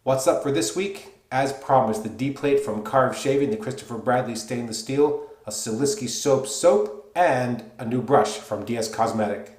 What's up for this week? As promised, the D plate from Karve Shaving, the Christopher Bradley stainless steel, a Siliski Soaps soap, and a new brush from dscosmetic.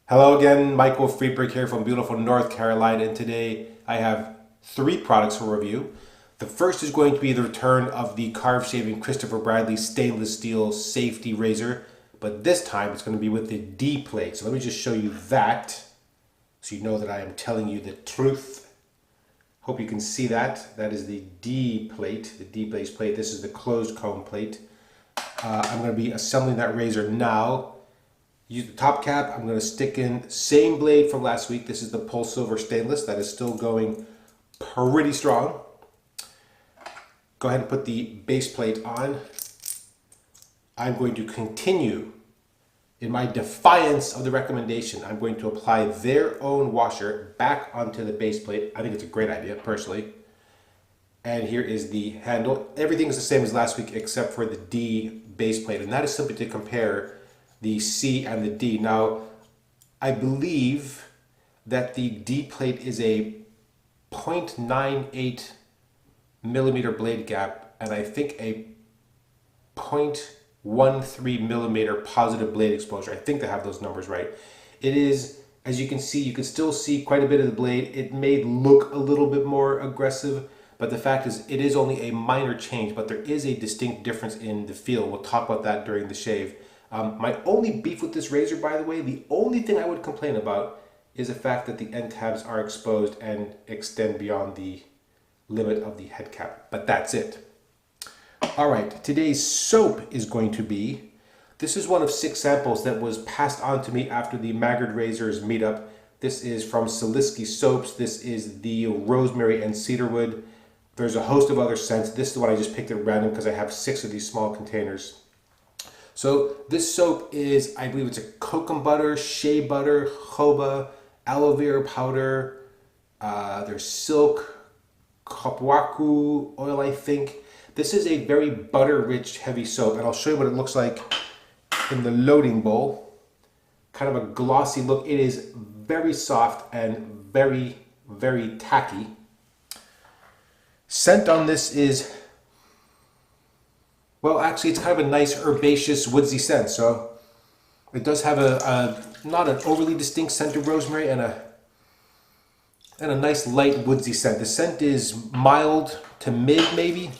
Hello again, Michael Friedberg here from beautiful North Carolina, and today I have 3 products for review. The first is going to be the return of the Karve Shaving Christopher Bradley stainless steel safety razor, but this time it's going to be with the D plate. So let me just show you that so you know that I am telling you the truth. Hope you can see that. That is the D plate, the D base plate. This is the closed comb plate. I'm going to be assembling that razor now. Use the top cap. I'm going to stick in same blade from last week. This is the Pulse Silver stainless that is still going pretty strong. Go ahead and put the base plate on. I'm going to continue in my defiance of the recommendation. I'm going to apply their own washer back onto the base plate. I think it's a great idea personally. And here is the handle. Everything is the same as last week except for the D base plate, and that is simply to compare the C and the D. Now, I believe that the D plate is a 0.98 millimeter blade gap, and I think a 0.13 millimeter positive blade exposure. I think they have those numbers right. It is, as you can see, you can still see quite a bit of the blade. It may look a little bit more aggressive, but the fact is it is only a minor change, but there is a distinct difference in the feel. We'll talk about that during the shave. My only beef with this razor, by the way, the only thing I would complain about is the fact that the end tabs are exposed and extend beyond the limit of the head cap, but that's it. All right, today's soap is going to be, this is one of 6 samples that was passed on to me after the Maggard Razors meetup. This is from Siliski Soaps. This is the Rosemary and Cedarwood. There's a host of other scents. This is the one I just picked at random because I have 6 of these small containers. So this soap is, I believe it's a kokum butter, shea butter, jojoba, aloe vera powder, there's silk, kopwaku oil, I think. This is a very butter-rich, heavy soap, and I'll show you what it looks like in the loading bowl. Kind of a glossy look. It is very soft and very, very tacky. Scent on this is, well, actually, it's kind of a nice herbaceous, woodsy scent. So it does have a not an overly distinct scent of rosemary, and a nice light woodsy scent. The scent is mild to mid, maybe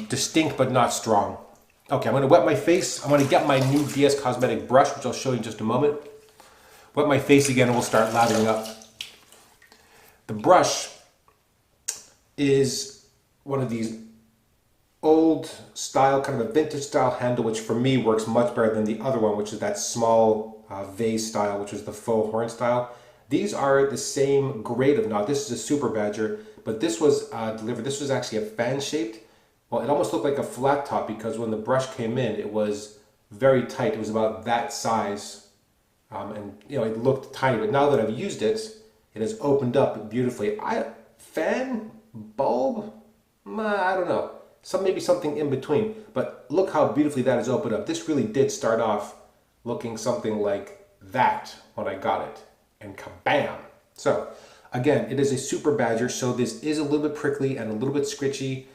distinct but not strong. Okay, I'm going to wet my face. I'm going to get my new dscosmetic brush, which I'll show you in just a moment. Wet my face again, and we'll start lathering up. The brush is one of these old style, kind of a vintage style handle, which for me works much better than the other one, which is that small vase style, which is the faux horn style. These are the same grade of knot. This is a Super Badger, but this was delivered. This was actually a fan shaped. Well, it almost looked like a flat top because when the brush came in, it was very tight. It was about that size, and you know, it looked tiny. But now that I've used it, it has opened up beautifully. Fan bulb, I don't know. Maybe something in between, but look how beautifully that is opened up. This really did start off looking something like that when I got it, and kabam! So again, it is a Super Badger, so this is a little bit prickly and a little bit scritchy.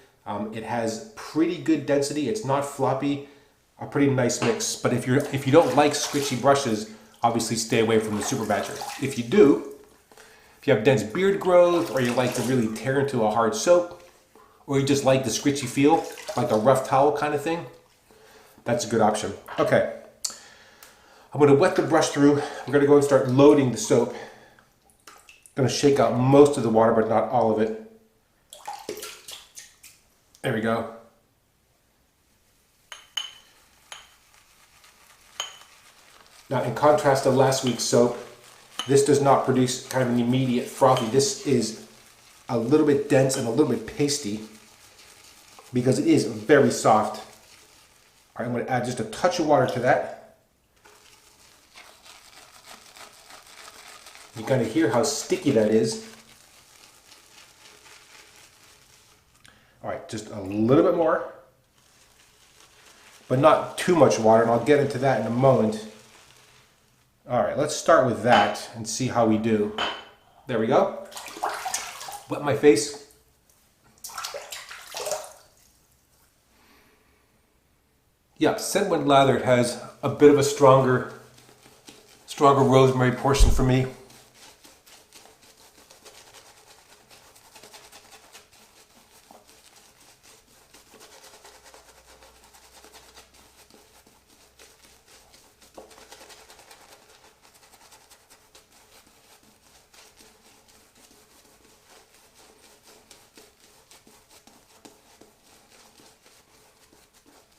It has pretty good density. It's not floppy, a pretty nice mix. But if you don't like scritchy brushes, obviously stay away from the Super Badger. If you do, if you have dense beard growth, or you like to really tear into a hard soap, or you just like the scritchy feel, like a rough towel kind of thing, that's a good option. Okay, I'm going to wet the brush through. We're going to go and start loading the soap. I'm going to shake out most of the water, but not all of it. There we go. Now, in contrast to last week's soap, this does not produce kind of an immediate frothy. This is a little bit dense and a little bit pasty, because it is very soft. All right, I'm going to add just a touch of water to that. You kind of hear how sticky that is. All right, just a little bit more, but not too much water, and I'll get into that in a moment. All right, let's start with that and see how we do. There we go. Wet my face. Yeah, scent when lathered has a bit of a stronger rosemary portion for me.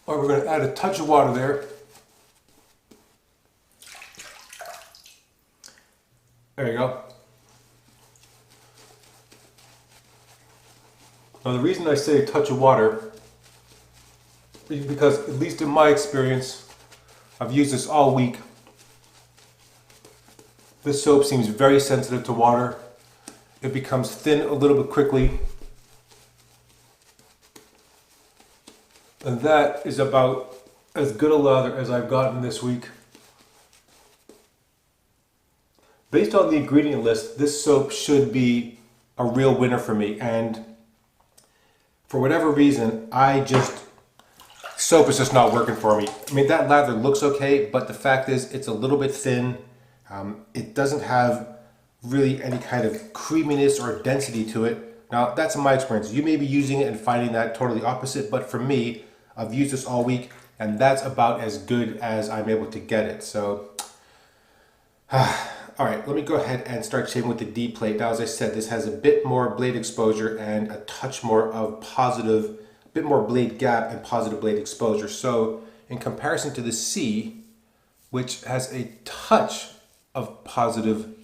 All right, we're going to add a touch of water there. There you go. Now the reason I say a touch of water is because, at least in my experience, I've used this all week. This soap seems very sensitive to water. It becomes thin a little bit quickly. And that is about as good a lather as I've gotten this week. Based on the ingredient list, this soap should be a real winner for me. And for whatever reason, soap is just not working for me. I mean, that lather looks okay, but the fact is it's a little bit thin. It doesn't have really any kind of creaminess or density to it. Now, that's in my experience. You may be using it and finding that totally opposite, but for me, I've used this all week, and that's about as good as I'm able to get it. So, all right, let me go ahead and start shaving with the D plate. Now, as I said, this has a bit more blade exposure and a touch more of positive, a bit more blade gap and positive blade exposure. So, in comparison to the C, which has a touch of positive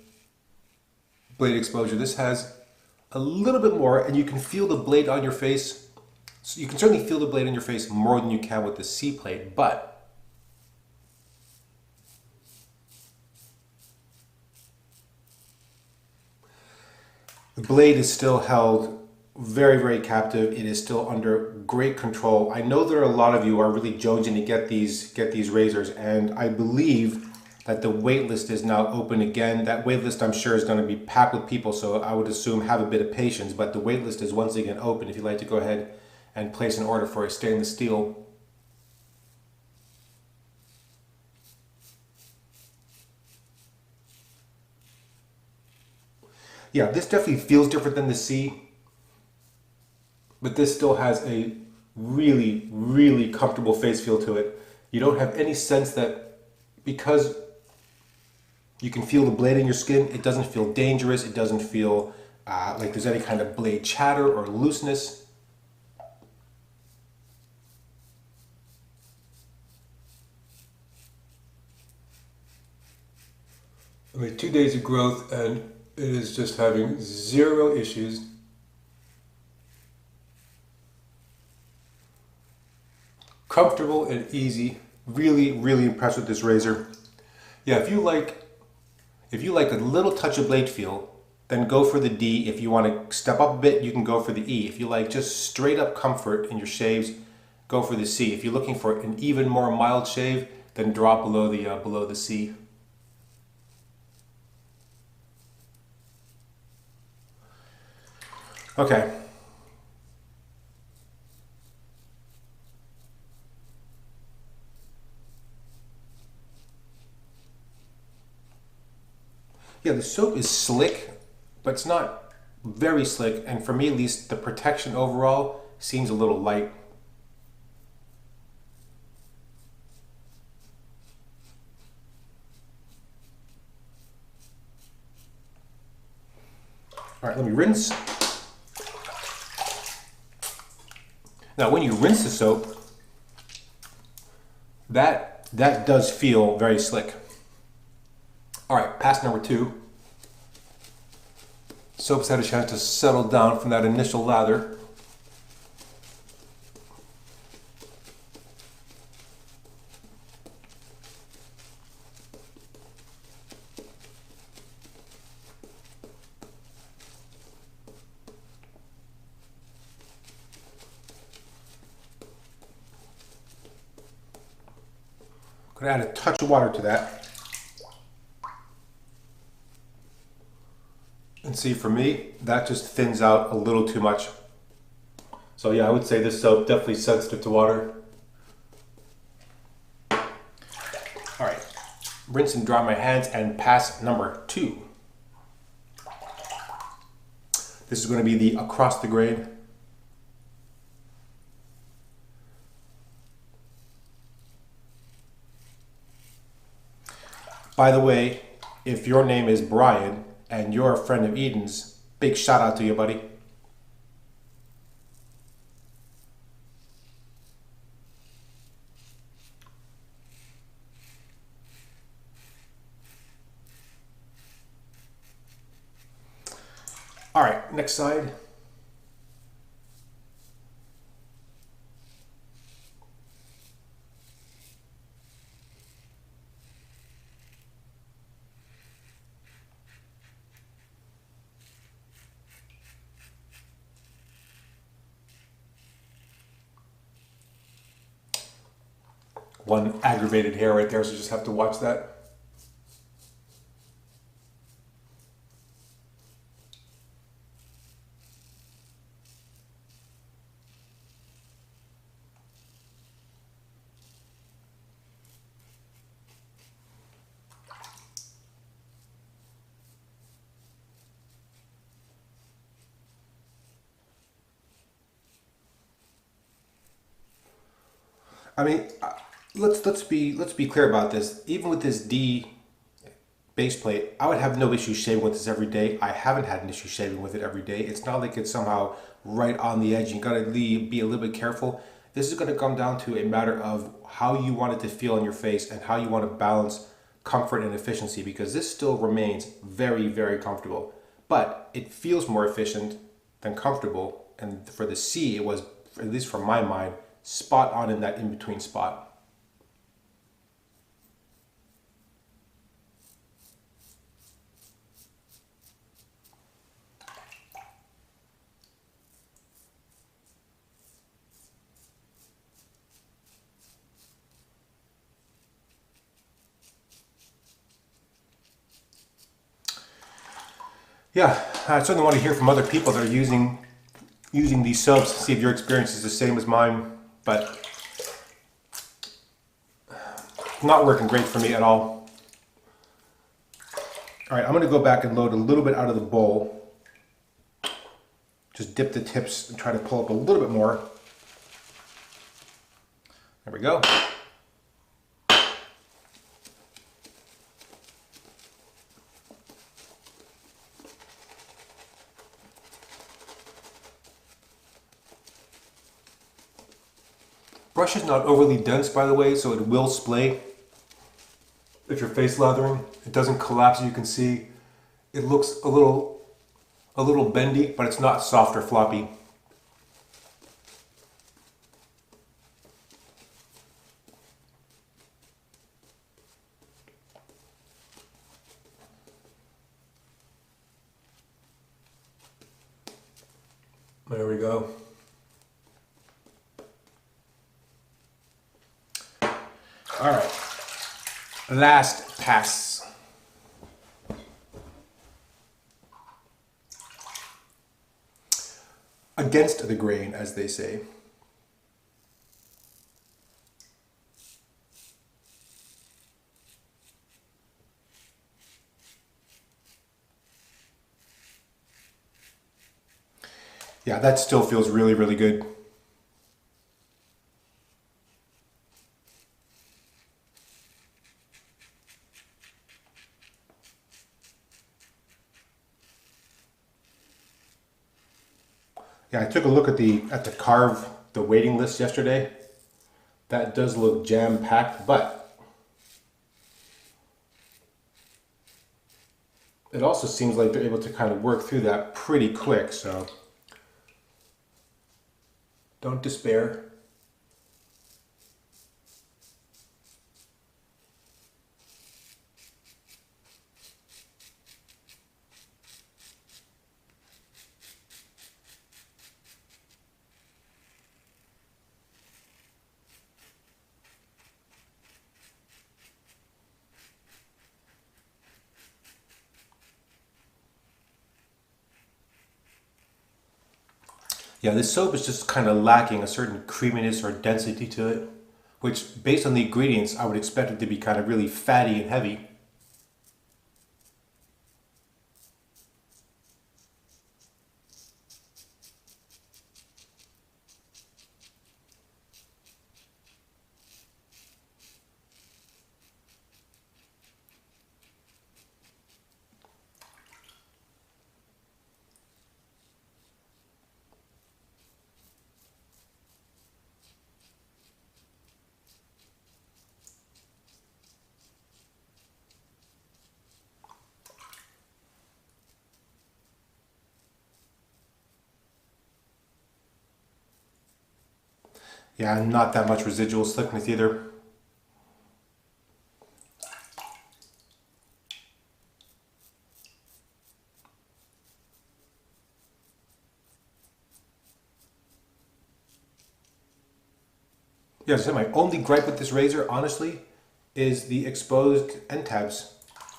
blade exposure, this has a little bit more, and you can feel the blade on your face. So you can certainly feel the blade on your face more than you can with the C plate, but the blade is still held very, very captive. It is still under great control. I know there are a lot of you who are really jonesing to get these razors, and I believe that the wait list is now open again. That wait list, I'm sure, is going to be packed with people, so I would assume have a bit of patience, but the wait list is once again open if you'd like to go ahead and place an order for a stainless steel. Yeah, this definitely feels different than the C, but this still has a really, really comfortable face feel to it. You don't have any sense that, because you can feel the blade in your skin, it doesn't feel dangerous, it doesn't feel like there's any kind of blade chatter or looseness. I mean, 2 days of growth, and it is just having zero issues. Comfortable and easy. Really, really impressed with this razor. Yeah, if you like a little touch of blade feel, then go for the D. If you want to step up a bit, you can go for the E. If you like just straight up comfort in your shaves, go for the C. If you're looking for an even more mild shave, then drop below the C. Okay. Yeah, the soap is slick, but it's not very slick, and for me at least, the protection overall seems a little light. All right, let me rinse. Now, when you rinse the soap, that does feel very slick. All right, pass number 2. Soap's had a chance to settle down from that initial lather. I'm going to add a touch of water to that. And see, for me, that just thins out a little too much. So yeah, I would say this soap definitely sensitive to water. All right, rinse and dry my hands and pass number 2. This is going to be the across the grain. By the way, if your name is Brian and you're a friend of Eden's, big shout out to you, buddy. All right, next side. One aggravated hair right there, so just have to watch that. I mean, let's be clear about this. Even with this D base plate, I would have no issue shaving with this every day. I haven't had an issue shaving with it every day. It's not like it's somehow right on the edge. You gotta be a little bit careful. This is gonna come down to a matter of how you want it to feel on your face and how you want to balance comfort and efficiency, because this still remains very, very comfortable. But it feels more efficient than comfortable. And for the C, it was, at least from my mind, spot on in that in-between spot. Yeah, I certainly want to hear from other people that are using these soaps, see if your experience is the same as mine, but not working great for me at all. All right, I'm going to go back and load a little bit out of the bowl. Just dip the tips and try to pull up a little bit more. There we go. Brush is not overly dense, by the way, so it will splay if you're face lathering. It doesn't collapse, as you can see. It looks a little bendy, but it's not soft or floppy. There we go. All right, last pass. Against the grain, as they say. Yeah, that still feels really, really good. Yeah, I took a look at the Karve, the waiting list yesterday. That does look jam-packed, but it also seems like they're able to kind of work through that pretty quick, so don't despair. Yeah, this soap is just kind of lacking a certain creaminess or density to it, which based on the ingredients, I would expect it to be kind of really fatty and heavy. Yeah, not that much residual slickness either. Yeah, so my only gripe with this razor, honestly, is the exposed end tabs.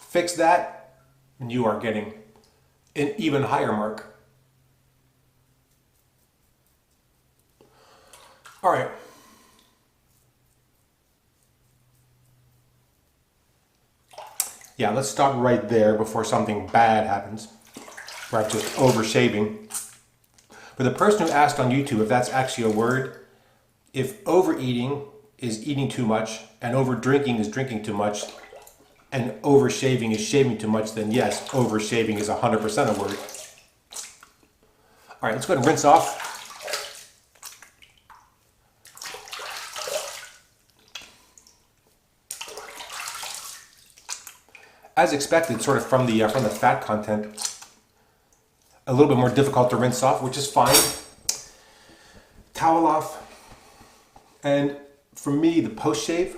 Fix that, and you are getting an even higher mark. All right. Yeah, let's stop right there before something bad happens, where I'm just over shaving. For the person who asked on YouTube if that's actually a word, if overeating is eating too much, and over drinking is drinking too much, and over shaving is shaving too much, then yes, over shaving is 100% a word. All right, let's go ahead and rinse off. As expected, sort of from the fat content, a little bit more difficult to rinse off, which is fine. Towel off. And for me, the post shave,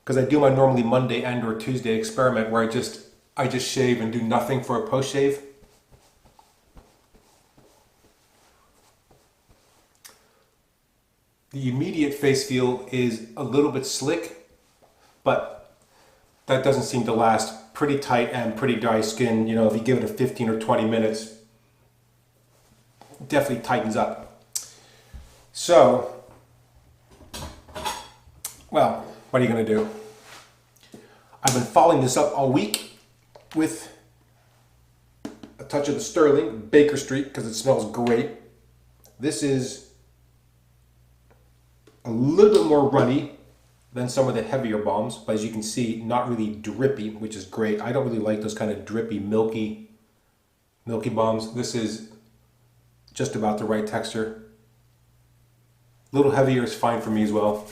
because I do my normally Monday and or Tuesday experiment where I just shave and do nothing for a post shave. The immediate face feel is a little bit slick, but that doesn't seem to last. Pretty tight and pretty dry skin. You know, if you give it a 15 or 20 minutes, definitely tightens up. So, well, what are you going to do? I've been following this up all week with a touch of the Stirling, Baker Street, because it smells great. This is a little bit more runny than some of the heavier balms, but as you can see, not really drippy, which is great. I don't really like those kind of drippy, milky balms. This is just about the right texture. A little heavier is fine for me as well.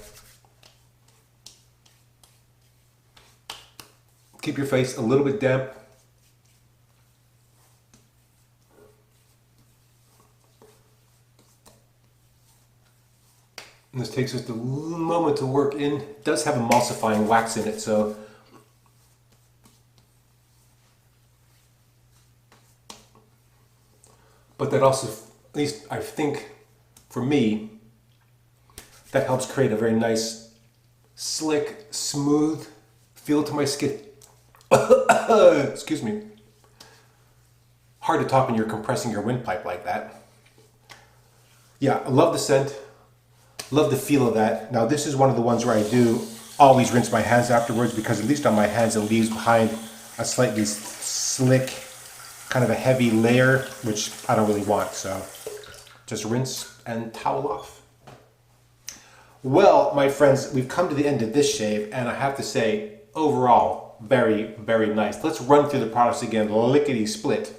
Keep your face a little bit damp. And this takes just a little moment to work in. It does have emulsifying wax in it, so but that also, at least I think for me, that helps create a very nice, slick, smooth feel to my skin. Excuse me. Hard to talk when you're compressing your windpipe like that. Yeah, I love the scent. Love the feel of that. Now this is one of the ones where I do always rinse my hands afterwards, because at least on my hands it leaves behind a slightly slick, kind of a heavy layer, which I don't really want. So just rinse and towel off. Well, my friends, we've come to the end of this shave, and I have to say, overall, very, very nice. Let's run through the products again, lickety split.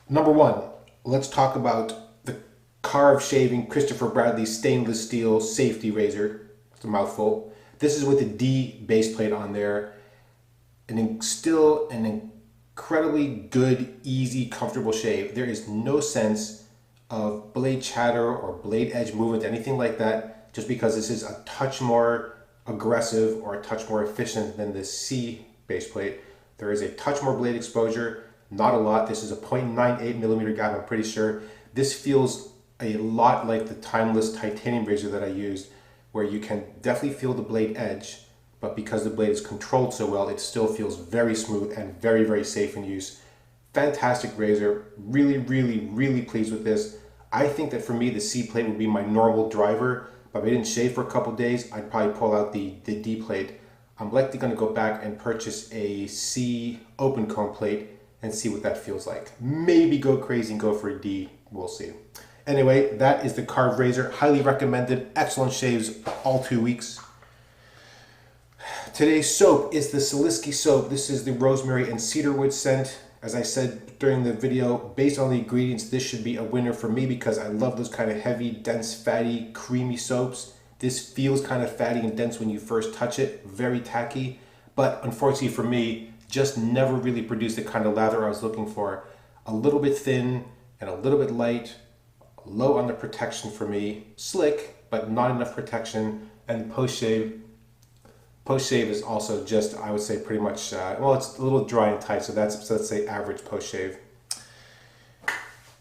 Number one, let's talk about the Karve Shaving Christopher Bradley stainless steel safety razor. It's a mouthful. This is with the D base plate on there. And still an incredibly good, easy, comfortable shave. There is no sense of blade chatter or blade edge movement, anything like that, just because this is a touch more aggressive or a touch more efficient than the C base plate. There is a touch more blade exposure. Not a lot. This is a 0.98 millimeter gap, I'm pretty sure. This feels a lot like the timeless titanium razor that I used, where you can definitely feel the blade edge, but because the blade is controlled so well, it still feels very smooth and very, very safe in use. Fantastic razor. Really, really, really pleased with this. I think that for me, the C plate would be my normal driver. But if I didn't shave for a couple days, I'd probably pull out the D plate. I'm likely going to go back and purchase a C open comb plate and see what that feels like. Maybe go crazy and go for a D. We'll see. Anyway, that is the Karve razor. Highly recommended. Excellent shaves all 2 weeks. Today's soap is the Siliski soap. This is the Rosemary and Cedarwood scent. As I said during the video, based on the ingredients, this should be a winner for me because I love those kind of heavy, dense, fatty, creamy soaps. This feels kind of fatty and dense when you first touch it, very tacky, but unfortunately for me, just never really produced the kind of lather I was looking for. A little bit thin and a little bit light, low on the protection for me, slick, but not enough protection, and post-shave is also just, I would say pretty much, well, it's a little dry and tight, so that's, let's say, average post-shave.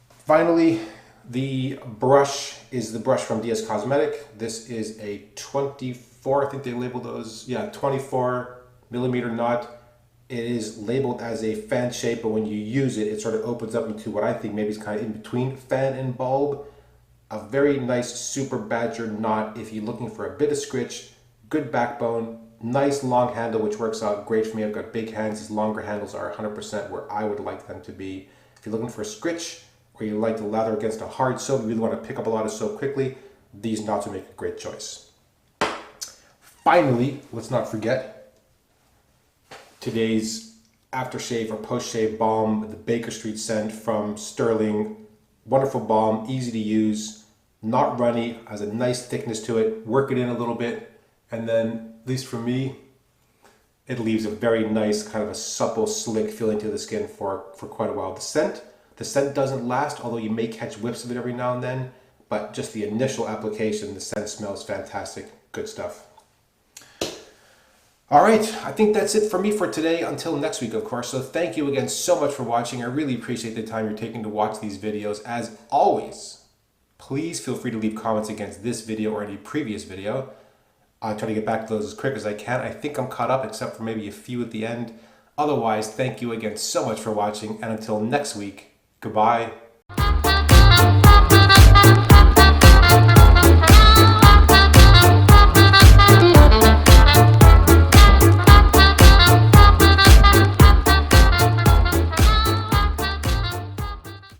Finally, the brush is the brush from dscosmetic. This is a 24, I think they labeled those, yeah, 24 millimeter knot. It is labeled as a fan shape, but when you use it, it sort of opens up into what I think maybe is kind of in between fan and bulb. A very nice super badger knot if you're looking for a bit of scritch, good backbone, nice long handle, which works out great for me. I've got big hands. These longer handles are 100% where I would like them to be. If you're looking for a scritch, or you like to lather against a hard soap, you really want to pick up a lot of soap quickly, these knots will make a great choice. Finally, let's not forget today's aftershave or post-shave balm, the Baker Street scent from Stirling. Wonderful balm, easy to use, not runny, has a nice thickness to it. Work it in a little bit, and then, at least for me, it leaves a very nice kind of a supple, slick feeling to the skin for quite a while. The scent doesn't last, although you may catch whiffs of it every now and then, but just the initial application, the scent smells fantastic. Good stuff. All right, I think that's it for me for today, until next week, of course. So thank you again so much for watching. I really appreciate the time you're taking to watch these videos. As always, please feel free to leave comments against this video or any previous video. I'll try to get back to those as quick as I can. I think I'm caught up, except for maybe a few at the end. Otherwise, thank you again so much for watching, and until next week, goodbye.